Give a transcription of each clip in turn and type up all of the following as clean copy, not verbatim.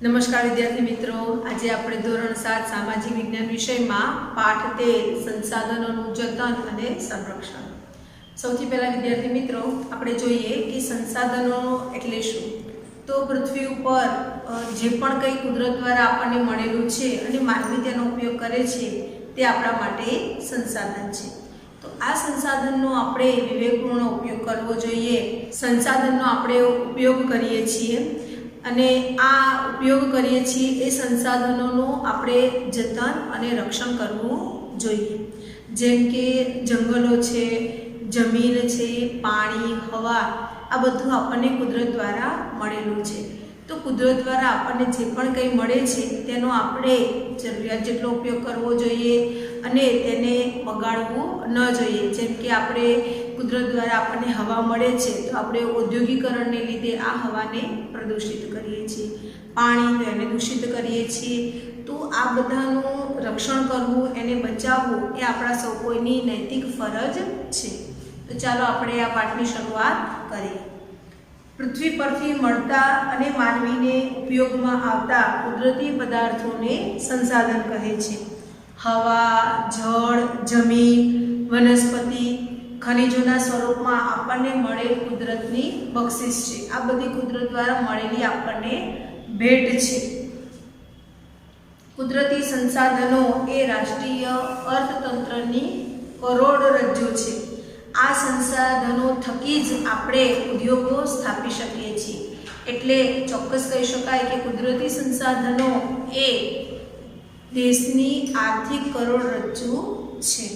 नमस्कार विद्यार्थी मित्रों, आज આપણે ધોરણ 7 સામાજિક વિજ્ઞાન વિષયમાં પાઠ 13 સંસાધનોનું જતન અને સંરક્ષણ। સૌથી પહેલા વિદ્યાર્થી મિત્રો આપણે જોઈએ કે સંસાધનો એટલે શું। તો પૃથ્વી ઉપર જે પણ કંઈ કુદરત દ્વારા આપણને મળેલું છે અને માનવી તેનો ઉપયોગ કરે છે તે આપણા માટે સંસાધન છે। તો આ સંસાધનનો આપણે વિવેકપૂર્ણ ઉપયોગ કરવો જોઈએ। સંસાધનનો આપણે ઉપયોગ કરીએ છીએ અને આ ઉપયોગ કરીએ છીએ એ સંસાધનોનું આપણે જતન અને રક્ષણ કરવું જોઈએ। જેમ કે જંગલો છે, જમીન છે, પાણી, હવા, આ બધું આપણને કુદરત દ્વારા મળેલું છે। તો કુદરત દ્વારા આપણને જે પણ કંઈ મળે છે તેનો આપણે જરૂરિયાત જેટલો ઉપયોગ કરવો જોઈએ અને તેને બગાડવું ન જોઈએ। જેમ કે આપણે કુદરત દ્વારા આપણને હવા મળે છે તો આપણે ઔદ્યોગિકરણને લીધે આ હવાને પ્રદૂષિત કરીએ છીએ, પાણી તો એને દૂષિત કરીએ છીએ। તો આ બધાનું રક્ષણ કરવું, એને બચાવવું એ આપણા સૌ કોઈની નૈતિક ફરજ છે। તો ચાલો આપણે આ પાઠની શરૂઆત કરીએ। પૃથ્વી પરથી મળતા અને માનવીને ઉપયોગમાં આવતા કુદરતી પદાર્થોને સંસાધન કહે છે। હવા, જળ, જમીન, વનસ્પતિ, ખનિજોના સ્વરૂપમાં આપણને મળેલ કુદરતની બક્ષિસ છે। આ બધી કુદરત દ્વારા મળેલી આપણને ભેટ છે। કુદરતી સંસાધનો એ રાષ્ટ્રીય અર્થતંત્રની કરોડરજ્જુ છે। આ સંસાધનો થકી જ આપણે ઉદ્યોગો સ્થાપી શકીએ છીએ। એટલે ચોક્કસ કહી શકાય કે કુદરતી સંસાધનો એ દેશની આર્થિક કરોડરજ્જુ છે।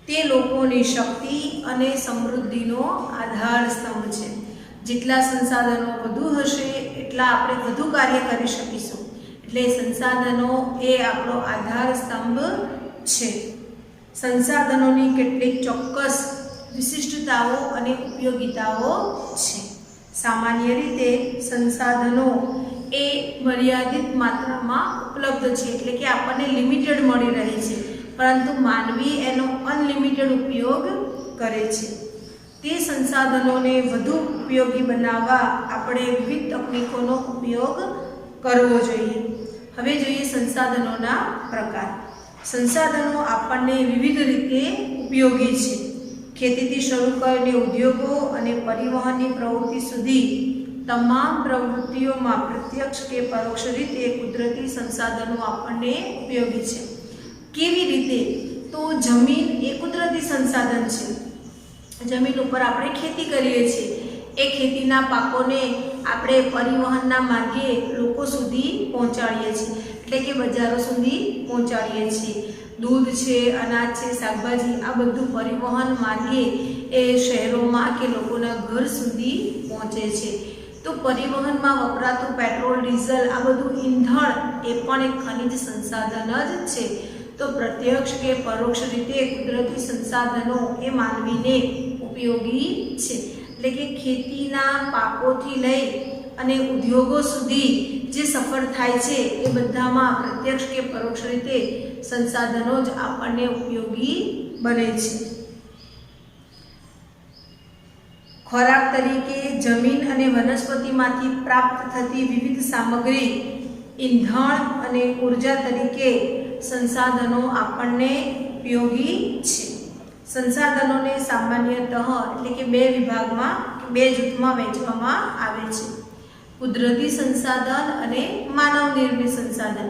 તે લોકોની શક્તિ અને સમૃદ્ધિનો આધાર સ્તંભ છે। જેટલા સંસાધનો વધુ હશે એટલા આપણે વધુ કાર્ય કરી શકીશું। એટલે સંસાધનો એ આપણો આધાર સ્તંભ છે। સંસાધનોની કેટલીક ચોક્કસ વિશિષ્ટતાઓ અને ઉપયોગિતાઓ છે। સામાન્ય રીતે સંસાધનો એ મર્યાદિત માત્રામાં ઉપલબ્ધ છે, એટલે કે આપણને લિમિટેડ મળી રહે છે, પરંતુ માનવી એનો અનલિમિટેડ ઉપયોગ કરે છે। તે સંસાધનોને વધુ ઉપયોગી બનાવવા આપણે વિવિધ તકનીકોનો ઉપયોગ કરવો જોઈએ। હવે જોઈએ સંસાધનોના પ્રકાર। સંસાધનો આપણને વિવિધ રીતે ઉપયોગી છે। ખેતીથી શરૂ કરીને ઉદ્યોગો અને પરિવહનની પ્રવૃત્તિ સુધી તમામ પ્રવૃત્તિઓમાં પ્રત્યક્ષ કે પરોક્ષ રીતે કુદરતી સંસાધનો આપણને ઉપયોગી છે। કેવી રીતે? તો જમીન એ કુદરતી સંસાધન છે। જમીન ઉપર આપણે ખેતી કરીએ છીએ, એ ખેતીના પાકોને આપણે પરિવહનના માર્ગે લોકો સુધી પહોંચાડીએ છીએ, એટલે કે બજારો સુધી પહોંચાડીએ છીએ। દૂધ છે, અનાજ છે, શાકભાજી, આ બધું પરિવહન માર્ગે એ શહેરોમાં કે લોકોના ઘર સુધી પહોંચે છે। તો પરિવહનમાં વપરાતું પેટ્રોલ, ડીઝલ, આ બધું ઈંધણ એ પણ એક ખનિજ સંસાધન જ છે। તો પ્રત્યક્ષ કે પરોક્ષ રીતે કુદરતી સંસાધનો એ માનવીને ઉપયોગી છે। એટલે કે ખેતીના પાકોથી લઈ અને ઉદ્યોગો સુધી જે સફળ થાય છે એ બધામાં પ્રત્યક્ષ કે પરોક્ષ રીતે સંસાધનો જ આપણને ઉપયોગી બને છે। ખોરાક તરીકે જમીન અને વનસ્પતિમાંથી પ્રાપ્ત થતી વિવિધ સામગ્રી, ઈંધણ અને ઉર્જા તરીકે સંસાધનો આપણને ઉપયોગી છે। સંસાધનોને સામાન્યતઃ એટલે કે બે જૂથમાં વહેંચવામાં આવે છે: કુદરતી સંસાધન અને માનવ નિર્મિત સંસાધન।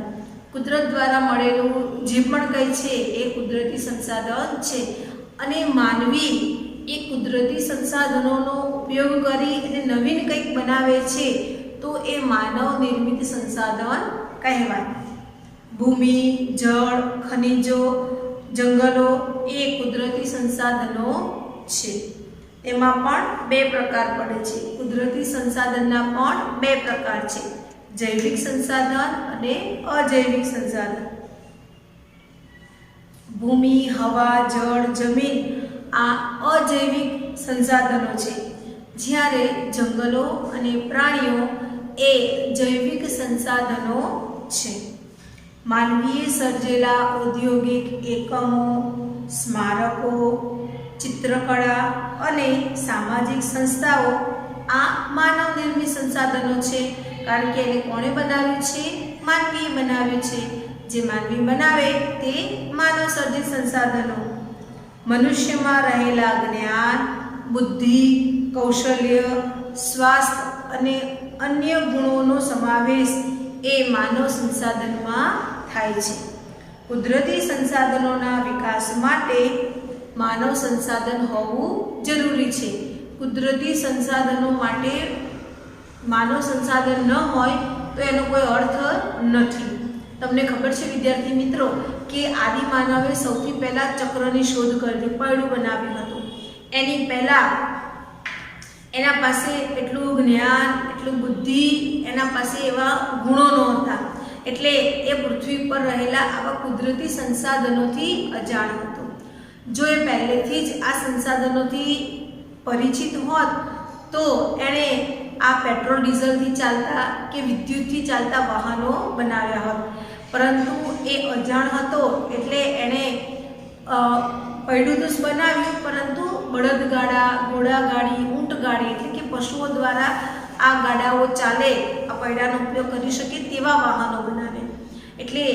કુદરત દ્વારા મળેલું જે પણ કંઈ છે એ કુદરતી સંસાધન છે અને માનવી એ કુદરતી સંસાધનોનો ઉપયોગ કરી અને નવીન કંઈક બનાવે છે તો એ માનવ નિર્મિત સંસાધન કહેવાય। ભૂમિ, જળ, ખનિજો, જંગલો એ કુદરતી સંસાધનો છે। તેમાં પણ બે પ્રકાર પડે છે। કુદરતી સંસાધનના પણ બે પ્રકાર છે: જૈવિક સંસાધન અને અજૈવિક સંસાધન। ભૂમિ, હવા, જળ, જમીન આ અજૈવિક સંસાધનો છે, જ્યારે જંગલો અને પ્રાણીઓ એ જૈવિક સંસાધનો છે। માનવીએ સર્જેલા ઔદ્યોગિક એકમો, સ્મારકો, ચિત્રકળા અને સામાજિક સંસ્થાઓ આ માનવ નિર્મિત સંસાધનો છે, કારણ કે એને કોણે બનાવ્યું છે? માનવીએ બનાવ્યું છે. જે માનવી બનાવે તે માનવ સર્જિત સંસાધનો. મનુષ્યમાં રહેલા જ્ઞાન, બુદ્ધિ, કૌશલ્ય, સ્વાસ્થ્ય અને અન્ય ગુણોનો સમાવેશ એ માનવ સંસાધનમાં થાય છે. કુદરતી સંસાધનોના વિકાસ માટે માનવ સંસાધન હોવું જરૂરી છે. કુદરતી સંસાધનો માટે માનવ સંસાધન ન હોય તો એનો કોઈ અર્થ નથી. તમને ખબર છે વિદ્યાર્થી મિત્રો કે આદિ માનવે સૌથી પહેલા ચક્રની શોધ કરી, પૈડું બનાવ્યું હતું. એની પહેલા એના પાસે એટલું જ્ઞાન, એટલું બુદ્ધિ, એના પાસે એવા ગુણો નહોતા. એટલે એ પૃથ્વી પર રહેલા આવા કુદરતી સંસાધનોથી અજાણ હતો. જો એ પહેલેથી જ આ સંસાધનોથી પરિચિત હોત તો એણે આ પેટ્રોલ ડીઝલથી ચાલતા કે વિદ્યુતથી ચાલતા વાહનો બનાવ્યા હોત. પરંતુ એ અજાણ હતો એટલે એણે પૈડું તો બનાવ્યું, પરંતુ બળદગાડા, ઘોડાગાડી, ઊંટગાડી એટલે કે પશુઓ દ્વારા આ ગાડાઓ ચાલે, આ પૈડાનો ઉપયોગ કરી શકે તેવા વાહનો બનાવ્યા. એટલે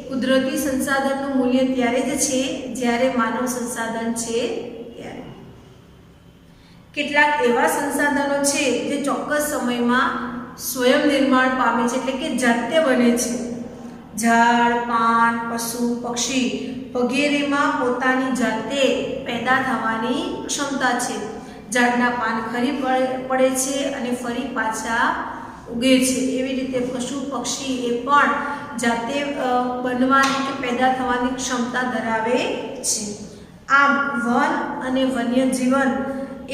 કુદરતી સંસાધનનું મૂલ્ય ત્યારે જ છે જ્યારે માનવ સંસાધન છે ત્યારે. કેટલાક એવા સંસાધનો છે જે ચોક્કસ સમયમાં સ્વયં નિર્માણ પામે છે, એટલે કે જાતે બને છે. ઝાડ, પાન, પશુ, પક્ષી વગેરેમાં પોતાની જાતે પેદા થવાની ક્ષમતા છે. ઝાડના પાન ખરી પડે છે અને ફરી પાછા ઉગે છે. એવી રીતે પશુ પક્ષી એ પણ જાતે બનવાની કે પેદા થવાની ક્ષમતા ધરાવે છે. આમ વન અને વન્યજીવન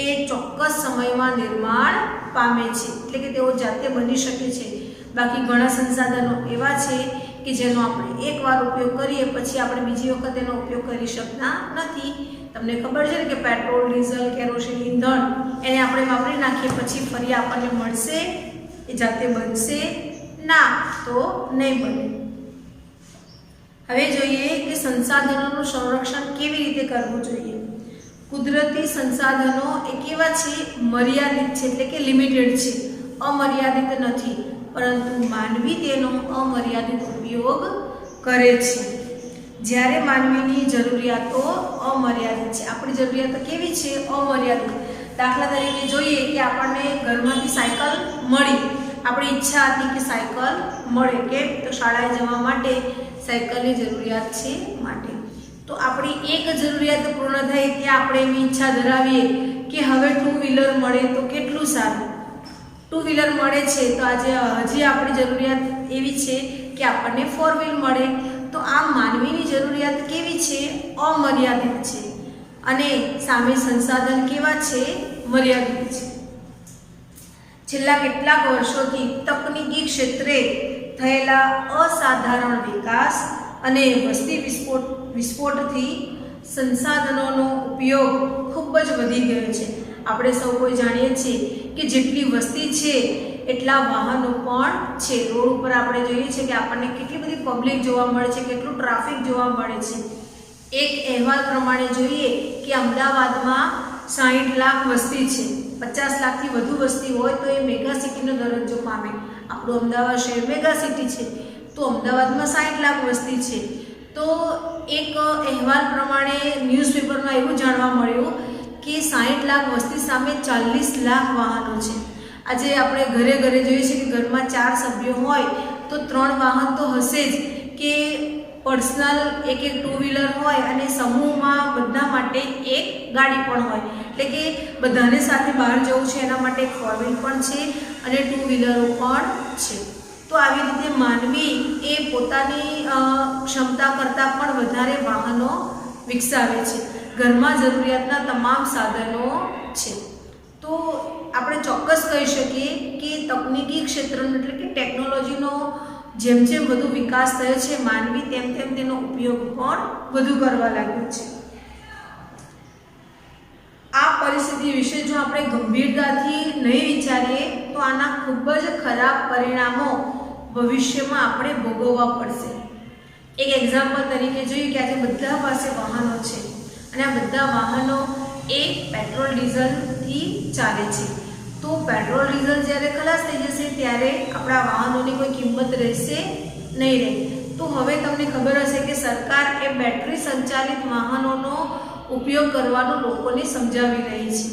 એ ચોક્કસ સમયમાં નિર્માણ પામે છે, એટલે કે તેઓ જાતે બની શકે છે. બાકી ઘણા સંસાધનો એવા છે કે જેનો આપણે એકવાર ઉપયોગ કરીએ પછી આપણે બીજી વખત એનો ઉપયોગ કરી શકતા નથી. તમને ખબર છે ને કે પેટ્રોલ, ડીઝલ, કેરોસીન, ઈંધણ એને આપણે વાપરી નાખીએ પછી ફરી આપણને મળશે? એ જાતે બનશે ના, તો નહીં બને. હવે જોઈએ કે સંસાધનોનું સંરક્ષણ કેવી રીતે કરવું જોઈએ. કુદરતી સંસાધનો એ કેવા છે? મર્યાદિત છે, એટલે કે લિમિટેડ છે, અમર્યાદિત નથી. પરંતુ માનવી તેનો અમર્યાદિત ઉપયોગ કરે છે. જ્યારે માનવીની જરૂરિયાતો અમર્યાદિત છે, આપણી જરૂરિયાતો કેવી છે? અમર્યાદિત. દાખલા તરીકે જોઈએ કે આપણને ઘરમાંથી સાયકલ મળી, આપણી ઈચ્છા હતી કે સાયકલ મળે, કેમ તો શાળાએ જવા માટે સાયકલની જરૂરિયાત છે માટે. તો આપણી એક જરૂરિયાત પૂર્ણ થાય ત્યાં આપણે એવી ઈચ્છા ધરાવીએ કે હવે ટુ વ્હીલર મળે તો કેટલું સારું. ટુ વ્હીલર મળે છે તો આજે હજી આપણી જરૂરિયાત એવી છે કે આપણને ફોર વ્હીલ મળે. તો આમ માનવીની જરૂરિયાત કેવી છે? અમર્યાદિત છે. અને સામે સંસાધન કેવા છે? મર્યાદિત છે. છેલ્લા કેટલાક વર્ષોથી તકનીકી ક્ષેત્રે થયેલા અસાધારણ વિકાસ અને વસ્તી વિસ્ફોટથી સંસાધનોનો ઉપયોગ ખૂબ જ વધી ગયો છે. આપણે સૌ કોઈ જાણીએ છીએ કે જેટલી વસ્તી છે એટલા વાહનો પણ છે. રોડ ઉપર આપણે જોઈએ છીએ કે આપણને કેટલી બધી પબ્લિક જોવા મળે છે, કેટલું ટ્રાફિક જોવા મળે છે. એક અહેવાલ પ્રમાણે જોઈએ કે અમદાવાદમાં 60 લાખ વસ્તી છે. 50 લાખથી વધુ વસ્તી હોય તો એ મેગા સિટીનો દરજ્જો પામે. આપણું અમદાવાદ શહેર મેગા સિટી છે, તો અમદાવાદમાં 60 લાખ વસ્તી છે. તો એક અહેવાલ પ્રમાણે ન્યૂઝપેપરમાં એવું જાણવા મળ્યું કે 60 લાખ વસ્તી સામે 40 લાખ વાહનો છે. આજે આપણે ઘરે ઘરે જોઈએ છીએ કે ઘરમાં 4 સભ્યો હોય તો 3 વાહન તો હશે જ, કે પર્સનલ એક ટુ વ્હીલર હોય અને સમૂહમાં બધા માટે એક ગાડી પણ હોય. એટલે કે બધાને સાથે બહાર જવું છે એના માટે એક ફોર વ્હીલ પણ છે અને ટુ વ્હીલરો પણ છે. તો આવી રીતે માનવી એ પોતાની ક્ષમતા કરતાં પણ વધારે વાહનો વિકસાવે છે. ઘરમાં જરૂરિયાતના તમામ સાધનો છે. તો આપણે ચોક્કસ કહી શકીએ કે તકનીકી ક્ષેત્રનો એટલે કે ટેકનોલોજીનો જેમ જેમ વધુ વિકાસ થયો છે માનવી તેમ તેમ તેનો ઉપયોગ પણ વધુ કરવા લાગ્યો છે. આ પરિસ્થિતિ વિશે જો આપણે ગંભીરતાથી નહીં વિચારીએ તો આના ખૂબ જ ખરાબ પરિણામો ભવિષ્યમાં આપણે ભોગવવા પડશે. એક એક્ઝામ્પલ તરીકે જોઈએ કે આજે બધા પાસે વાહનો છે અને આ બધા વાહનો એ પેટ્રોલ ડીઝલથી ચાલે છે. તો પેટ્રોલ ડીઝલ જ્યારે ખલાસ થઈ જશે ત્યારે આપણા વાહનોની કોઈ કિંમત રહેશે નહીં રહે. તો હવે તમને ખબર હશે કે સરકાર એ બેટરી સંચાલિત વાહનોનો ઉપયોગ કરવાનું લોકોને સમજાવી રહી છે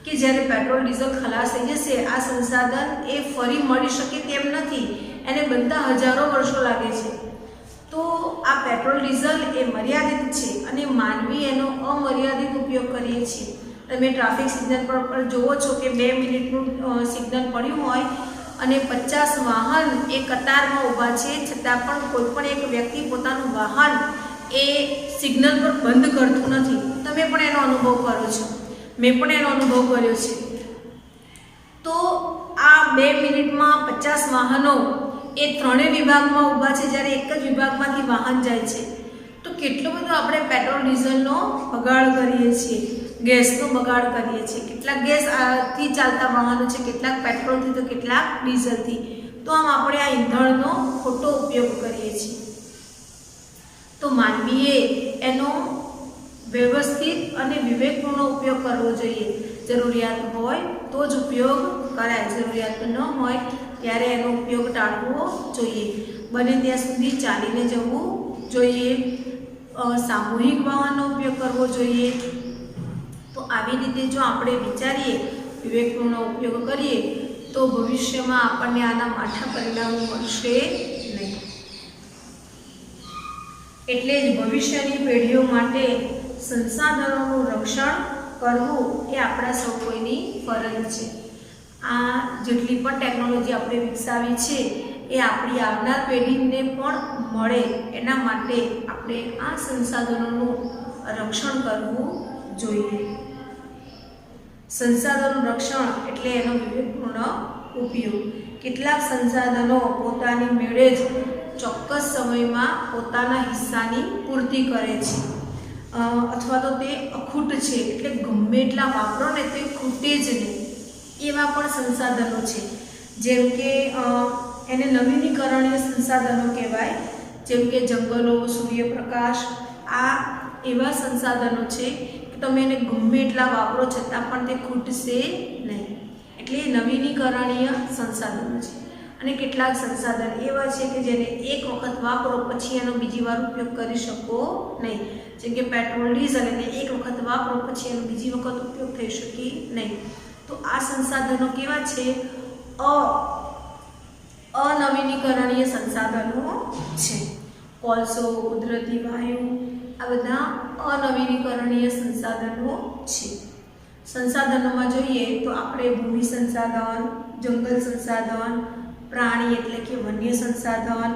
કે જ્યારે પેટ્રોલ ડીઝલ ખલાસ થઈ જશે આ સંસાધન એ ફરી મળી શકે તેમ નથી, એને બનતા હજારો વર્ષો લાગે છે. તો આ પેટ્રોલ ડીઝલ એ મર્યાદિત છે અને માનવી એનો અમર્યાદિત ઉપયોગ કરીએ છીએ. તમે ટ્રાફિક સિગ્નલ પર જુઓ છો કે 2 મિનિટનું સિગ્નલ પડ્યું હોય અને 50 વાહન એ કતારમાં ઊભા છે, છતાં પણ કોઈ પણ એક વ્યક્તિ પોતાનું વાહન એ સિગ્નલ પર બંધ કરતું નથી. તમે પણ એનો અનુભવ કરો છો, મેં પણ એનો અનુભવ કર્યો છે. તો આ 2 મિનિટમાં 50 વાહનો એ 3 વિભાગમાં ઊભા છે, જ્યારે એક જ વિભાગમાંથી વાહન જાય છે. તો કેટલો બધો આપણે પેટ્રોલ ડીઝલનો બગાડ કરીએ છીએ, ગેસનો બગાડ કરીએ છીએ. કેટલાક ગેસથી ચાલતા વાહનો છે, કેટલાક પેટ્રોલથી તો કેટલાક ડીઝલથી. તો આમ આપણે આ ઈંધણનો ખોટો ઉપયોગ કરીએ છીએ. તો માનવીએ એનો વ્યવસ્થિત અને વિવેકપૂર્ણ ઉપયોગ કરવો જોઈએ. જરૂરિયાત હોય તો જ ઉપયોગ કરાય, જરૂરિયાત ન હોય ત્યારે એનો ઉપયોગ ટાળવો જોઈએ. બને ત્યાં સુધી ચાલીને જવું જોઈએ, સામૂહિક વાહનનો ઉપયોગ કરવો જોઈએ. તો આવી રીતે જો આપણે વિચારીએ, વિવેકપૂર્ણ ઉપયોગ કરીએ તો ભવિષ્યમાં આપણને આના માઠા પરિણામો મળશે નહીં. એટલે જ ભવિષ્યની પેઢીઓ માટે સંસાધનોનું રક્ષણ કરવું એ આપણા સૌ કોઈની ફરજ છે. આ જેટલી પણ ટેકનોલોજી આપણે વિકસાવી છે એ આપણી આવનાર પેઢીને પણ મળે એના માટે આપણે આ સંસાધનોનું રક્ષણ કરવું જોઈએ. સંસાધનોનું રક્ષણ એટલે એનો વિવેકપૂર્ણ ઉપયોગ. કેટલાક સંસાધનો પોતાની મેળે જ ચોક્કસ સમયમાં પોતાના હિસ્સાની પૂર્તિ કરે છે, અથવા તો તે અખૂટ છે, એટલે ગમે એટલા વાપરો ને તે ખૂટે જ નહીં. એવા પણ સંસાધનો છે, જેમ કે એને નવીનીકરણીય સંસાધનો કહેવાય, જેમ કે જંગલો, સૂર્યપ્રકાશ. આ એવા સંસાધનો છે કે તમે એને ગમે એટલા વાપરો છતાં પણ તે ખૂટશે નહીં, એટલે નવીનીકરણીય સંસાધનો છે. અને કેટલાક સંસાધન એવા છે કે જેને એક વખત વાપરો પછી એનો બીજી વાર ઉપયોગ કરી શકો નહીં, જેમ કે પેટ્રોલ ડીઝલ, એને એક વખત વાપરો પછી એનો બીજી વખત ઉપયોગ થઈ શકે નહીં. તો આ સંસાધનો કેવા છે? અનવીનીકરણીય સંસાધનો છે. કોલસો, કુદરતી વાયુ, આ બધા અનવીનીકરણીય સંસાધનો છે. સંસાધનોમાં જોઈએ તો આપણે ભૂમિ સંસાધન, જંગલ સંસાધન, પ્રાણી એટલે કે વન્ય સંસાધન,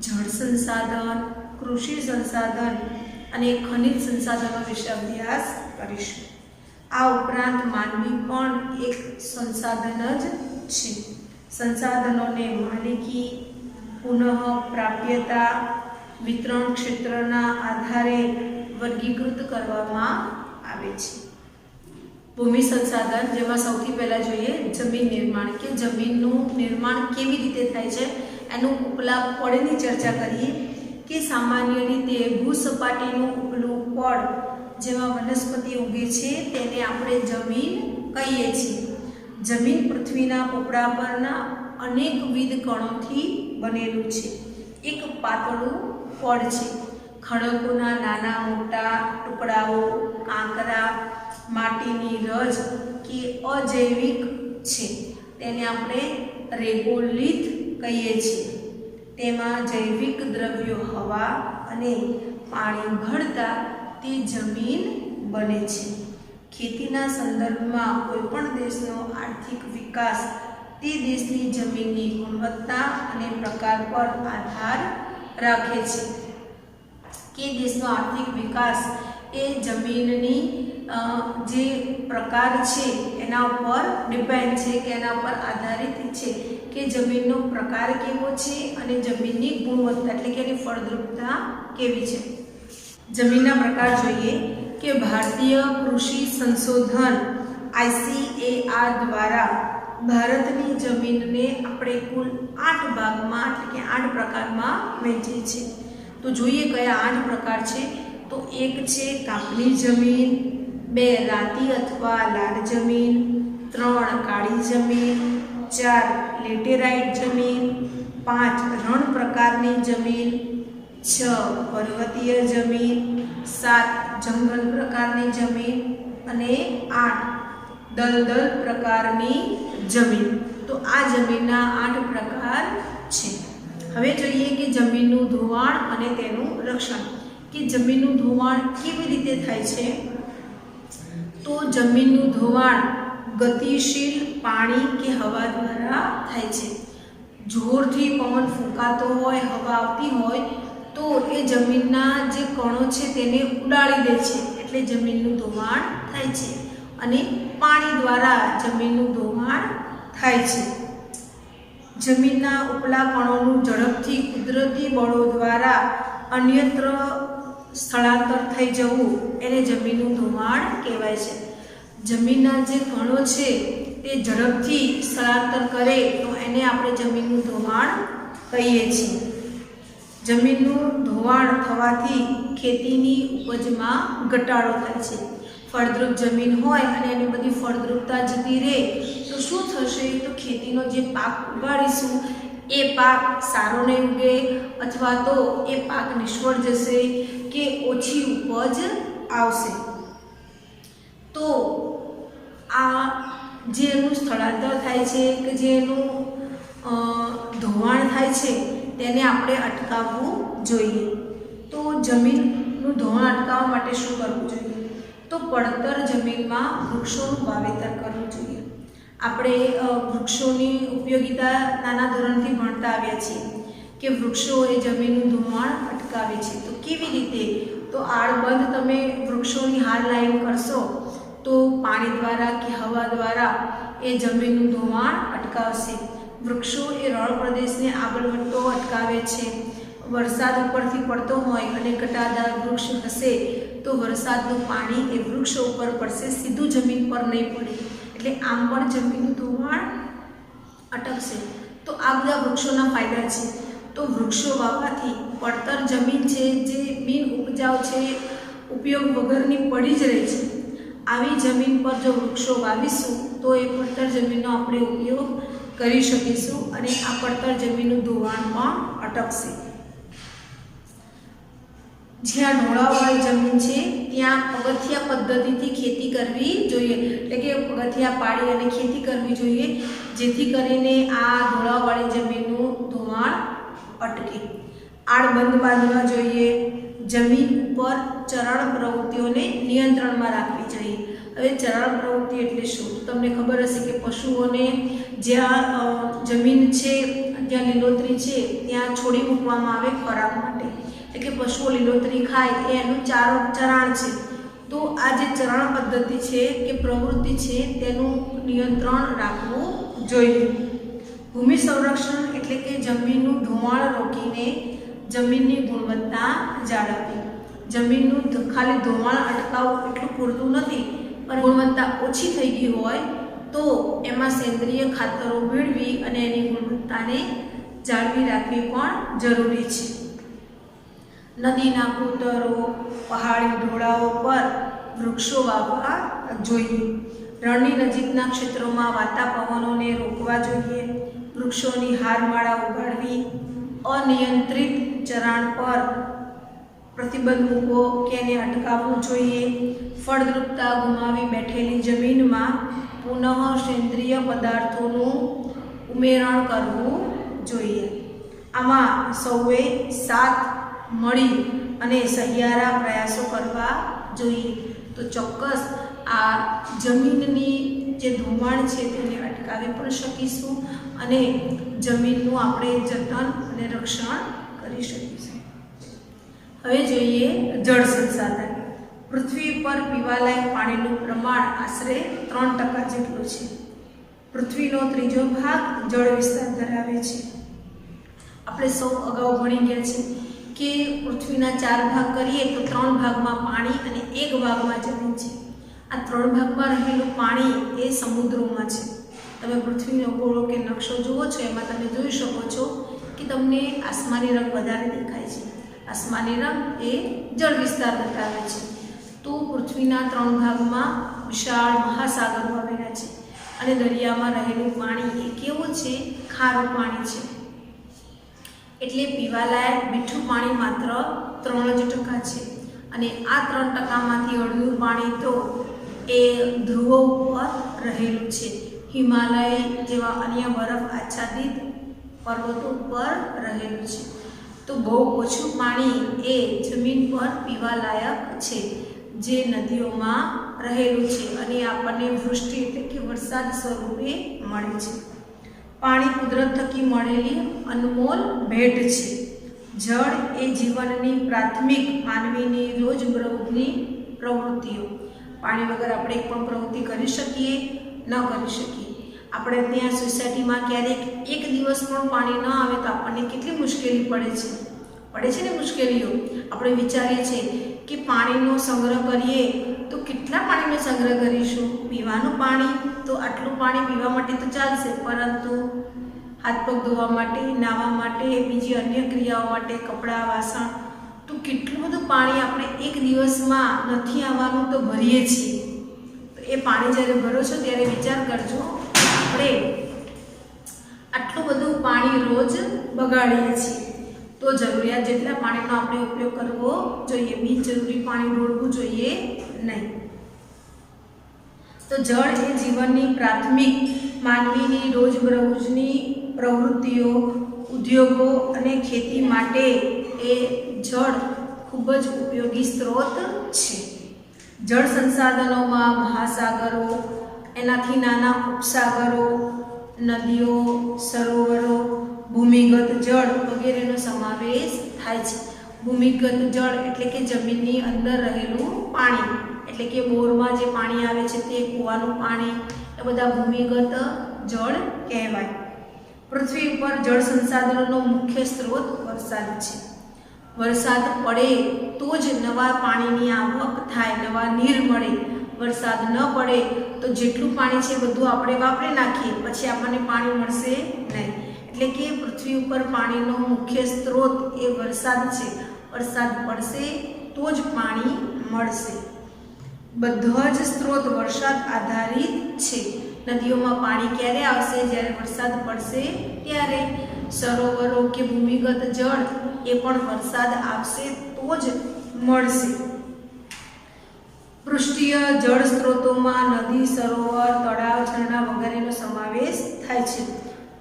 જળ સંસાધન, કૃષિ સંસાધન અને ખનિજ સંસાધનો વિશે અભ્યાસ કરીશું. આ ઉપરાંત માનવી પણ એક સંસાધન જ છે. સંસાધનોને માલિકી, પુનઃ પ્રાપ્યતા, વિતરણ ક્ષેત્રના આધારે વર્ગીકૃત કરવામાં આવે છે. ભૂમિ સંસાધન, જેમાં સૌથી પહેલાં જોઈએ જમીન નિર્માણ, કે જમીનનું નિર્માણ કેવી રીતે થાય છે એનું ઉપલા પડની ચર્ચા કરીએ. કે સામાન્ય રીતે ભૂસપાટીનું ઉપલું પડ જેમાં વનસ્પતિ ઉગે છે તેને આપણે જમીન કહીએ છીએ. જમીન પૃથ્વીના પોપડા પરના અનેકવિધ કણોથી બનેલું છે. એક પાતળું પડ છે. ખડકોના નાના મોટા ટુકડાઓ, કાંકરા, માટીની રજ કે અજૈવિક છે તેને આપણે રેગોલિથ કહીએ છીએ. તેમાં જૈવિક દ્રવ્યો હવા અને પાણી ભળતા તે જમીન બને છે. ખેતીના સંદર્ભમાં કોઈપણ દેશનો આર્થિક વિકાસ તે દેશની જમીનની ગુણવત્તા અને પ્રકાર પર આધાર રાખે છે. કે દેશનો આર્થિક વિકાસ એ જમીનની જે પ્રકાર છે એના ઉપર ડિપેન્ડ છે, કે એના પર આધારિત છે કે જમીનનો પ્રકાર કેવો છે અને જમીનની ગુણવત્તા એટલે કે એની ફળદ્રુપતા કેવી છે. જમીનના પ્રકાર જોઈએ કે ભારતીય કૃષિ સંશોધન ICAR દ્વારા ભારતની જમીનને આપણે કુલ 8 ભાગમાં એટલે કે 8 પ્રકારમાં વહેંચીએ છીએ. તો જોઈએ કયા 8 પ્રકાર છે. તો એક છે કાપની જમીન, 2 રાતી અથવા લાલ જમીન, 3 કાળી જમીન, 4 લેટેરાઇટ જમીન, 5 રણ પ્રકારની જમીન, 6 પર્વતીય જમીન, 7 જંગલ પ્રકારની જમીન અને 8 દલદલ પ્રકારની જમીન. તો આ જમીનના 8 પ્રકાર છે. હવે જોઈએ કે જમીનનું ધોવાણ અને તેનું રક્ષણ. કે જમીનનું ધોવાણ કેવી રીતે થાય છે? તો જમીનનું ધોવાણ ગતિશીલ પાણી કે હવા દ્વારા થાય છે. જોરથી પવન ફૂંકાતો હોય, હવા આવતી હોય તો એ જમીનના જે કણો છે તેને ઉડાડી દે છે, એટલે જમીનનું ધોવાણ થાય છે. અને પાણી દ્વારા જમીનનું ધોવાણ થાય છે. જમીનના ઉપલા કણોનું ઝડપથી કુદરતી બળો દ્વારા અન્યત્ર સ્થળાંતર થઈ જવું એને જમીનનું ધોવાણ કહેવાય છે. જમીનના જે કણો છે તે ઝડપથી સ્થળાંતર કરે તો એને આપણે જમીનનું ધોવાણ કહીએ છીએ. જમીનનું ધોવાણ થવાથી ખેતીની ઉપજમાં ઘટાડો થાય છે. ફળદ્રુપ જમીન હોય અને એની બધી ફળદ્રુપતા જતી રહે તો શું થશે? તો ખેતીનો જે પાક ઉગાડીશું એ પાક સારો નહીં ઉગે, અથવા તો એ પાક નિષ્ફળ જશે કે ઓછી ઉપજ આવશે. તો આ જે એનું સ્થળાંતર થાય છે કે જે એનું ધોવાણ થાય છે તેને આપણે અટકાવવું જોઈએ. તો જમીનનું ધોવાણ અટકાવવા માટે શું કરવું જોઈએ? તો પડતર જમીનમાં વૃક્ષોનું વાવેતર કરવું જોઈએ. આપણે વૃક્ષોની ઉપયોગિતા નાના ધોરણથી ભણતા આવ્યા છીએ કે વૃક્ષો એ જમીનનું ધોવાણ અટકાવે છે. તો કેવી રીતે? તો આડબંધ તમે વૃક્ષોની હાર લાઈન કરશો તો પાણી દ્વારા કે હવા દ્વારા એ જમીનનું ધોવાણ અટકાવશે. વૃક્ષો એ રણ પ્રદેશને આગળ વધતો અટકાવે છે. વરસાદ ઉપરથી પડતો હોય અને ઘટાદાર વૃક્ષ હશે તો વરસાદનું પાણી એ વૃક્ષ ઉપર પડશે, સીધું જમીન પર નહીં પડે, એટલે આમ પણ જમીનનું ધોવાણ અટકશે. તો આ બધા વૃક્ષોના ફાયદા છે. તો વૃક્ષો વાવવાથી પડતર જમીન છે જે બિન ઉપજાઉ છે, ઉપયોગ વગરની પડી જ રહી છે, આવી જમીન પર જો વૃક્ષો વાવીશું તો એ પડતર જમીનનો આપણે ઉપયોગ કરી શકીશું અને આ પડતર જમીનનું ધોવાણ પણ અટકશે. જ્યાં ઢોળાવવાળી જમીન છે ત્યાં પગથિયા પદ્ધતિથી ખેતી કરવી જોઈએ, એટલે કે પગથિયા પાડી અને ખેતી કરવી જોઈએ, જેથી કરીને આ ઢોળાવવાળી જમીનનું ધોવાણ અટકે. આડબંધ બાંધવા જોઈએ. જમીન ઉપર ચરણ પ્રવૃત્તિઓને નિયંત્રણમાં રાખવી જોઈએ. હવે ચરણ પ્રવૃત્તિ એટલે શું? તમને ખબર હશે કે પશુઓને જ્યાં જમીન છે, જ્યાં લીલોતરી છે ત્યાં છોડી મૂકવામાં આવે ખોરાક માટે, એટલે કે પશુઓ લીલોતરી ખાય એ એનું ચરાણ છે. તો આ જે ચરણ પદ્ધતિ છે કે પ્રવૃત્તિ છે તેનું નિયંત્રણ રાખવું જોઈએ. ભૂમિ સંરક્ષણ એટલે કે જમીનનું ધોવાણ રોકીને જમીનની ગુણવત્તા જાળવવી. જમીનનું ખાલી ધોવાણ અટકાવવું એટલું પૂરતું નથી, પણ ગુણવત્તા ઓછી થઈ ગઈ હોય તો એમાં સેન્દ્રિય ખાતરો ભેળવી અને એની ગુણવત્તાને જાળવી રાખવી પણ જરૂરી છે. નદીના કોતરો, પહાડી ઢોળાવો પર વૃક્ષો વાવવા જોઈએ. રણની નજીકના ક્ષેત્રોમાં વાતા પવનોને રોકવા જોઈએ. વૃક્ષોની હારમાળા ઉગાડવી. અનિયંત્રિત ચરાણ પર પ્રતિબંધ મૂકવો કે એને અટકાવવું જોઈએ. ફળદ્રુપતા ગુમાવી બેઠેલી જમીનમાં પુનઃ સેન્દ્રિય પદાર્થોનું ઉમેરણ કરવું જોઈએ. આમાં સૌએ સાથ મળી અને સહિયારા પ્રયાસો કરવા જોઈએ. તો ચોક્કસ આ જમીનની જે ધોવાણ છે તેને અટકાવી પણ શકીશું અને જમીનનું આપણે જતન અને રક્ષણ કરી શકીશું. હવે જોઈએ જળ સંસાધન. પૃથ્વી પર પીવાલાયક પાણીનું પ્રમાણ આશરે 3% જેટલું છે. પૃથ્વીનો ત્રીજો ભાગ જળ વિસ્તાર ધરાવે છે. આપણે સૌ અગાઉ ભણી ગયા છે કે પૃથ્વીના 4 ભાગ કરીએ તો 3 ભાગમાં પાણી અને 1 ભાગમાં જમીન છે. આ 3 ભાગમાં રહેલું પાણી એ સમુદ્રોમાં છે. તમે પૃથ્વીનો ગોળો કે નકશો જુઓ છો એમાં તમે જોઈ શકો છો કે તમને આસમાની રંગ વધારે દેખાય છે. આસમાની રંગ એ જળ વિસ્તાર બતાવે છે. તો પૃથ્વીના 3 ભાગમાં વિશાળ મહાસાગરો આવેલા છે અને દરિયામાં રહેલું પાણી એ કેવું છે? ખારું પાણી છે. એટલે પીવાલાયક મીઠું પાણી માત્ર 3% છે. અને આ 3%માંથી અડધું પાણી તો એ ધ્રુવો ઉપર રહેલું છે. હિમાલય જેવા અન્ય બરફ આચ્છાદિત પર્વતો ઉપર રહેલું છે. તો બહુ ઓછું પાણી એ જમીન પર પીવાલાયક છે, જે નદીઓમાં રહેલું છે અને આપણને વૃષ્ટિ એટલે કે વરસાદ સ્વરૂપે મળે છે. પાણી કુદરત થકી મળેલી અનમોલ ભેટ છે. જળ એ જીવનની પ્રાથમિક માનવીની રોજબરોજની પ્રવૃત્તિઓ. પાણી વગર આપણે એક પણ પ્રવૃત્તિ કરી શકીએ? ન કરી શકીએ. આપણે ત્યાં સોસાયટીમાં ક્યારેક એક દિવસ પણ પાણી ન આવે તો આપણને કેટલી મુશ્કેલી પડે છે ને મુશ્કેલીઓ. આપણે વિચારીએ છીએ કે પાણીનો સંગ્રહ કરીએ તો કેટલા પાણીનો સંગ્રહ કરીશું? પીવાનું પાણી તો આટલું પાણી પીવા માટે તો ચાલશે, પરંતુ હાથ પગ ધોવા માટે, નાહવા માટે, બીજી અન્ય ક્રિયાઓ માટે, કપડાં, વાસણ, તો કેટલું બધું પાણી આપણે એક દિવસમાં નથી આવવાનું તો ભરીએ છીએ. તો એ પાણી જ્યારે ભરો છો ત્યારે વિચાર કરજો, આપણે આટલું બધું પાણી રોજ બગાડીએ છીએ. તો જરૂરિયાત જેટલા પાણીનો આપણે ઉપયોગ કરવો જોઈએ, બિનજરૂરી પાણી ઢોળવું જોઈએ નહીં. તો જળ એ જીવનની પ્રાથમિક માનવીની રોજબરોજની પ્રવૃત્તિઓ, ઉદ્યોગો અને ખેતી માટે એ જળ ખૂબ જ ઉપયોગી સ્ત્રોત છે. જળ સંસાધનોમાં મહાસાગરો, એનાથી નાના ઉપસાગરો, નદીઓ, સરોવરો, ભૂમિગત જળ વગેરેનો સમાવેશ થાય છે. ભૂમિગત જળ એટલે કે જમીનની અંદર રહેલું પાણી, એટલે કે બોરમાં જે પાણી આવે છે તે, કૂવાનું પાણી, એ બધા ભૂમિગત જળ કહેવાય. પૃથ્વી ઉપર જળ સંસાધનોનો મુખ્ય સ્ત્રોત વરસાદ છે. વરસાદ પડે તો જ નવા પાણીની આવક થાય, નવા નીર મળે. વરસાદ ન પડે તો જેટલું પાણી છે બધું આપણે વાપરી નાખીએ, પછી આપણને પાણી મળશે નહીં. એટલે કે પૃથ્વી ઉપર પાણીનો મુખ્ય સ્ત્રોત એ વરસાદ છે. વરસાદ પડશે તો જ પાણી મળશે. બધા જ સ્ત્રોત વરસાદ આધારિત છે. નદીઓમાં પાણી ક્યારે આવશે? જ્યારે વરસાદ પડશે ત્યારે. સરોવરો કે ભૂમિગત જળ એ પણ વરસાદ આવશે તો જ મળશે. પૃષ્ઠીય જળ સ્ત્રોતોમાં નદી, સરોવર, તળાવ, ઝરણા વગેરેનો સમાવેશ થાય છે.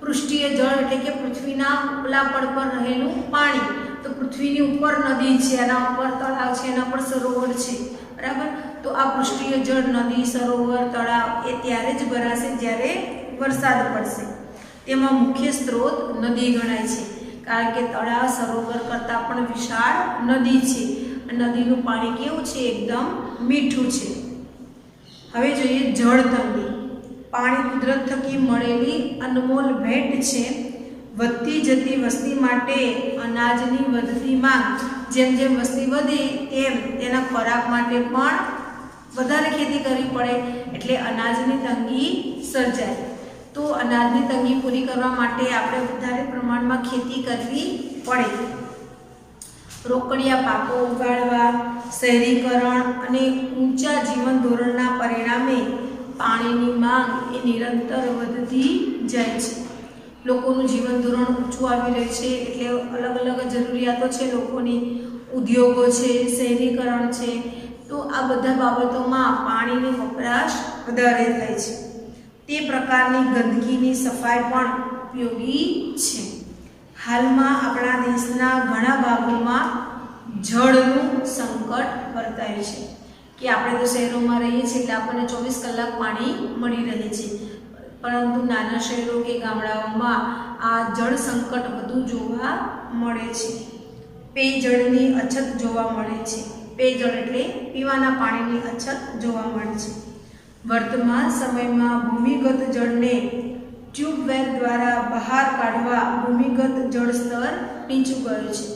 પૃષ્ઠીય જળ એટલે કે પૃથ્વીના ઉપલા પડ પર રહેલું પાણી. તો પૃથ્વીની ઉપર નદી છે, એના ઉપર તળાવ છે, એના પર સરોવર છે, બરાબર. તો આ પૃષ્ઠીય જળ, નદી, સરોવર, તળાવ એ ત્યારે જ ભરાશે જ્યારે વરસાદ પડશે. તેમાં મુખ્ય સ્ત્રોત નદી ગણાય છે, કારણ કે તળાવ, સરોવર કરતાં પણ વિશાળ નદી છે. નદીનું પાણી કેવું છે? એકદમ મીઠું છે. હવે જોઈએ જળ તંગી. પાણી કુદરત થકી મળેલી અનમોલ ભેટ છે. વધતી જતી વસ્તી માટે અનાજની વધતી માંગ. જેમ જેમ વસ્તી વધે તેમ તેના ખોરાક માટે પણ વધારે ખેતી કરવી પડે, એટલે અનાજની તંગી સર્જાય. તો અનાજની તંગી પૂરી કરવા માટે આપણે વધારે પ્રમાણમાં ખેતી કરવી પડે. રોકડિયા પાકો ઉગાડવા, શહેરીકરણ અને ઊંચા જીવન ધોરણના પરિણામે પાણીની માંગ એ નિરંતર વધતી જાય છે. લોકોનું જીવન ધોરણ ઊંચું આવી રહ્યું છે, એટલે અલગ અલગ જરૂરિયાતો છે લોકોની, ઉદ્યોગો છે, શહેરીકરણ છે. તો આ બધા બાબતોમાં પાણીની વપરાશ વધારે થાય છે. તે પ્રકારની ગંદકીની સફાઈ પણ ઉપયોગી છે. હાલમાં આપણા દેશના ઘણા ભાગોમાં જળનું સંકટ વર્તાયું છે. કે આપણે તો શહેરોમાં રહીએ છીએ એટલે આપણને 24 કલાક પાણી મળી રહે છે, પરંતુ નાના શહેરો કે ગામડાઓમાં આ જળ સંકટ વધુ જોવા મળે છે. પેયજળની અછત જોવા મળે છે. પેયજળ એટલે પીવાના પાણીની અછત જોવા મળે છે. વર્તમાન સમયમાં ભૂમિગત જળને ટ્યુબવેલ દ્વારા બહાર કાઢવા ભૂમિગત જળ સ્તર નીચું ગયું છે.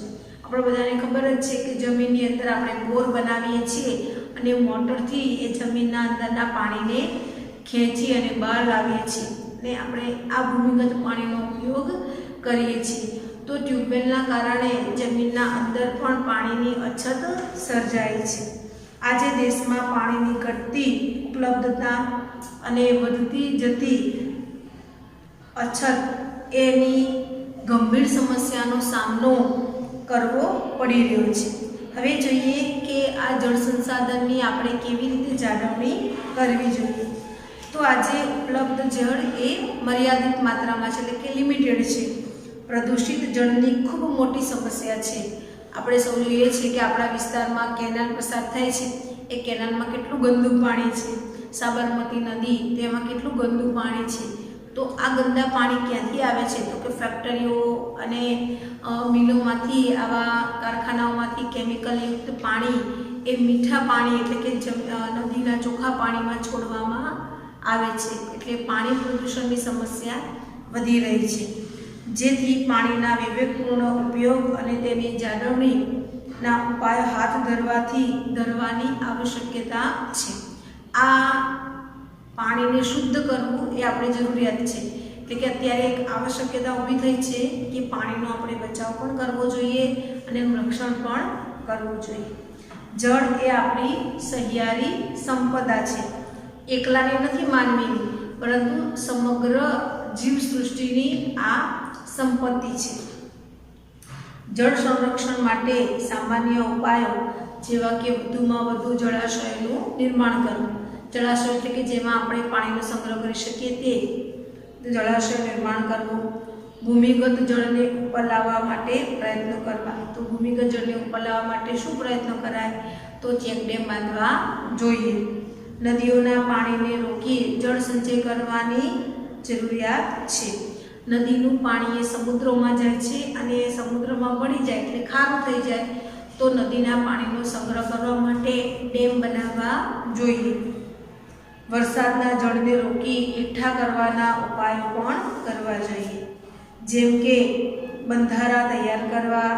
આપણે બધાને ખબર જ છે કે જમીનની અંદર આપણે બોર બનાવીએ છીએ અને મોટરથી એ જમીનના અંદરના પાણીને ખેંચી અને બહાર લાવીએ છીએ ને આપણે આ ભૂમિગત પાણીનો ઉપયોગ કરીએ છીએ. તો ટ્યુબવેલના કારણે જમીનના અંદર પણ પાણીની અછત સર્જાય છે. આજે દેશમાં પાણીની ઘટતી ઉપલબ્ધતા અને વધતી જતી અછત એની ગંભીર સમસ્યાનો સામનો કરવો પડી રહ્યો છે। હવે જોઈએ કે આ જળ સંસાધનની આપણે કેવી રીતે જાળવણી કરવી જોઈએ। તો આજે ઉપલબ્ધ જળ એ મર્યાદિત માત્રામાં છે, એટલે કે લિમિટેડ છે। પ્રદૂષિત જળની ખૂબ મોટી સમસ્યા છે। આપણે સૌ જોઈએ છીએ કે આપણા વિસ્તારમાં કેનાલ પસાર થાય છે, એ કેનાલમાં કેટલું ગંદુ પાણી છે। સાબરમતી નદી, તેમાં કેટલું ગંદુ પાણી છે। તો આ ગંદા પાણી ક્યાંથી આવે છે? તો કે ફેક્ટરીઓ અને મિલોમાંથી, આવા કારખાનાઓમાંથી કેમિકલયુક્ત પાણી એ મીઠા પાણી એટલે કે નદીના ચોખ્ખા પાણીમાં છોડવામાં આવે છે, એટલે પાણી પ્રદૂષણની સમસ્યા વધી રહી છે। જેથી પાણીના વિવેકપૂર્ણ ઉપયોગ અને તેની જાળવણીના ઉપાયો હાથ ધરવાની આવશ્યકતા છે। આ પાણીને શુદ્ધ કરવું એ આપણે જરૂરિયાત છે, એટલે કે અત્યારે એક આવશ્યકતા ઊભી થઈ છે કે પાણીનો આપણે બચાવ પણ કરવો જોઈએ અને એનું રક્ષણ પણ કરવું જોઈએ। જળ એ આપણી સહિયારી સંપદા છે, એકલાની નથી માનવીની, પરંતુ સમગ્ર જીવસૃષ્ટિની આ સંપત્તિ છે। જળ સંરક્ષણ માટે સામાન્ય ઉપાયો જેવા કે વધુમાં વધુ જળાશયોનું નિર્માણ કરવું। જળાશય એટલે કે જેમાં આપણે પાણીનો સંગ્રહ કરી શકીએ તે જળાશય નિર્માણ કરવું। ભૂમિગત જળને ઉપર લાવવા માટે પ્રયત્નો કરવા। તો ભૂમિગત જળને ઉપર લાવવા માટે શું પ્રયત્નો કરાય? તો ચેકડેમ બાંધવા જોઈએ। નદીઓના પાણીને રોકી જળ સંચય કરવાની જરૂરિયાત છે। નદીનું પાણી એ સમુદ્રમાં જાય છે અને સમુદ્રમાં ભળી જાય એટલે ખારું થઈ જાય, તો નદીના પાણીનો સંગ્રહ કરવા માટે ડેમ બનાવવા જોઈએ। વરસાદના જળને રોકી એકઠા કરવાના ઉપાયો પણ કરવા જોઈએ, જેમ કે બંધારા તૈયાર કરવા,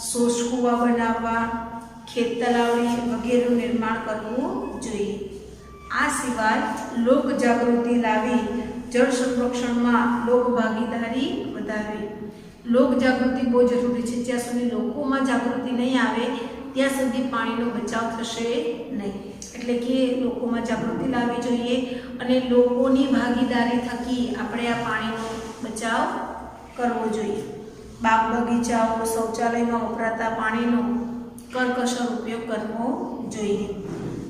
શોષ કૂવા બનાવવા, ખેત તલાવડી વગેરેનું નિર્માણ કરવું જોઈએ। આ સિવાય લોક જાગૃતિ લાવી જળ સંરક્ષણમાં લોક ભાગીદારી વધારવી। લોક જાગૃતિ બહુ જરૂરી છે। જ્યાં સુધી લોકોમાં જાગૃતિ નહીં આવે ત્યાં સુધી પાણીનો બચાવ થશે નહીં, એટલે કે લોકોમાં જાગૃતિ લાવવી જોઈએ અને લોકોની ભાગીદારી થકી આપણે આ પાણીનો બચાવ કરવો જોઈએ। બાગ બગીચાઓ, શૌચાલયમાં વપરાતા પાણીનો કરકસર ઉપયોગ કરવો જોઈએ।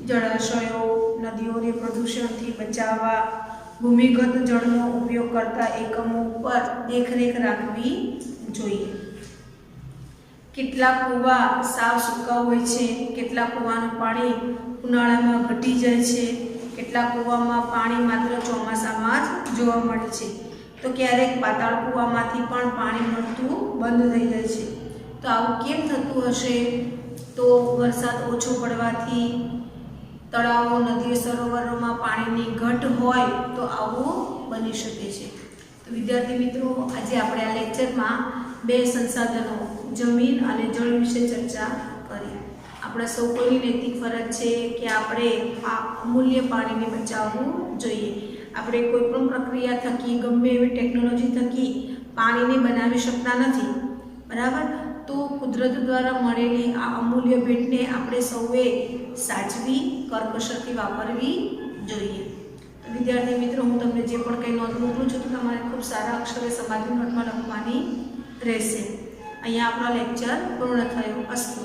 જળાશયો, નદીઓને પ્રદૂષણથી બચાવવા ભૂમિગત જળનો ઉપયોગ કરતા એકમો પર દેખરેખ રાખવી જોઈએ। કેટલાક કૂવા સાવ સૂકા હોય છે, કેટલાક કૂવાનું પાણી ઉનાળામાં ઘટી જાય છે, કેટલાક કૂવામાં પાણી માત્ર ચોમાસામાં જ જોવા મળે છે, તો ક્યારેક પાતાળ કૂવામાંથી પણ પાણી મળતું બંધ થઈ જાય છે। તો આવું કેમ થતું હશે? તો વરસાદ ઓછો પડવાથી, તળાવો, નદીઓ, સરોવરોમાં પાણીની ઘટ હોય તો આવું બની શકે છે। તો વિદ્યાર્થી મિત્રો, આજે આપણે આ લેક્ચરમાં બે સંસાધનો જમીન અને જળ વિશે ચર્ચા કરી। આપણા સૌ કોઈની નૈતિક ફરજ છે કે આપણે આ અમૂલ્ય પાણીને બચાવવું જોઈએ। આપણે કોઈ પણ પ્રક્રિયા થકી, ગમે એવી ટેકનોલોજી થકી પાણીને બનાવી શકતા નથી, બરાબર? તો કુદરત દ્વારા મળેલી આ અમૂલ્ય ભેટને આપણે સૌએ સાચવી, કરકસરથી વાપરવી જોઈએ। વિદ્યાર્થી મિત્રો, હું તમને જે પણ કંઈ નોંધ મોકલું છું તો તમારે ખૂબ સારા અક્ષરે સમાધિ નોટમાં લખવાની રહેશે। અહીંયા આપણો લેક્ચર પૂર્ણ થયો। અસ્તુ।